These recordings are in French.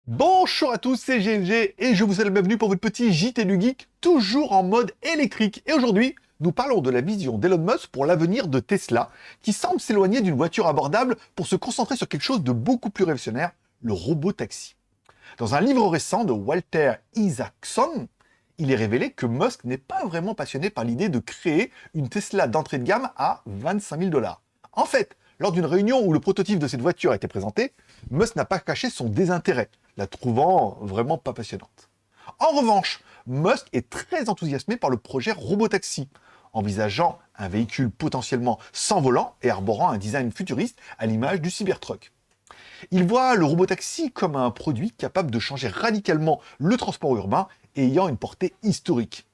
Bonjour à tous, c'est GLG et je vous souhaite la bienvenue pour votre petit JT du Geek, toujours en mode électrique. Et aujourd'hui, nous parlons de la vision d'Elon Musk pour l'avenir de Tesla, qui semble s'éloigner d'une voiture abordable pour se concentrer sur quelque chose de beaucoup plus révolutionnaire, le robot-taxi. Dans un livre récent de Walter Isaacson, il est révélé que Musk n'est pas vraiment passionné par l'idée de créer une Tesla d'entrée de gamme à 25 000 $. En fait, lors d'une réunion où le prototype de cette voiture a été présenté, Musk n'a pas caché son désintérêt, la trouvant vraiment pas passionnante. En revanche, Musk est très enthousiasmé par le projet Robotaxi, envisageant un véhicule potentiellement sans volant et arborant un design futuriste à l'image du Cybertruck. Il voit le robotaxi comme un produit capable de changer radicalement le transport urbain et ayant une portée historique.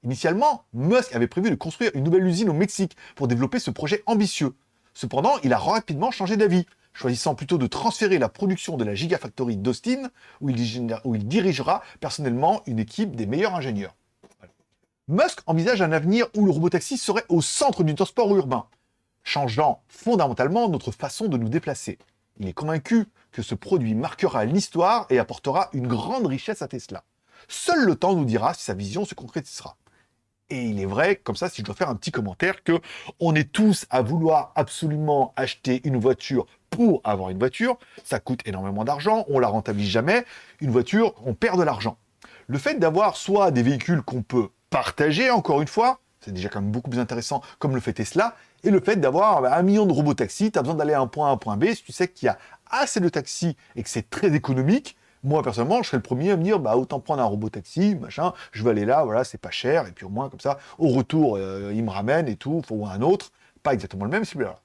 Initialement, Musk avait prévu de construire une nouvelle usine au Mexique pour développer ce projet ambitieux. Cependant, il a rapidement changé d'avis, choisissant plutôt de transférer la production de la Gigafactory d'Austin, où il dirigera personnellement une équipe des meilleurs ingénieurs. Musk envisage un avenir où le robotaxi serait au centre du transport urbain, changeant fondamentalement notre façon de nous déplacer. Il est convaincu que ce produit marquera l'histoire et apportera une grande richesse à Tesla. Seul le temps nous dira si sa vision se concrétisera. Et il est vrai, comme ça, si je dois faire un petit commentaire, que on est tous à vouloir absolument acheter une voiture pour avoir une voiture. Ça coûte énormément d'argent, on la rentabilise jamais. Une voiture, on perd de l'argent. Le fait d'avoir soit des véhicules qu'on peut partager, encore une fois, c'est déjà quand même beaucoup plus intéressant, comme le fait Tesla, et le fait d'avoir 1 million de robots-taxis, tu as besoin d'aller à un point A à un point B, si tu sais qu'il y a assez de taxis et que c'est très économique, moi personnellement, je serais le premier à me dire, autant prendre un robot-taxi, machin, je vais aller là, voilà, c'est pas cher, et puis au moins comme ça, au retour, il me ramène et tout, faut un autre, pas exactement le même, celui-là.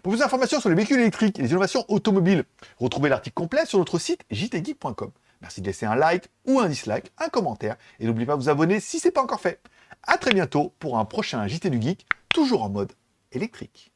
Pour plus d'informations sur les véhicules électriques et les innovations automobiles, retrouvez l'article complet sur notre site jtgeek.com. Merci de laisser un like ou un dislike, un commentaire, et n'oubliez pas de vous abonner si ce n'est pas encore fait. A très bientôt pour un prochain JT du Geek, toujours en mode électrique.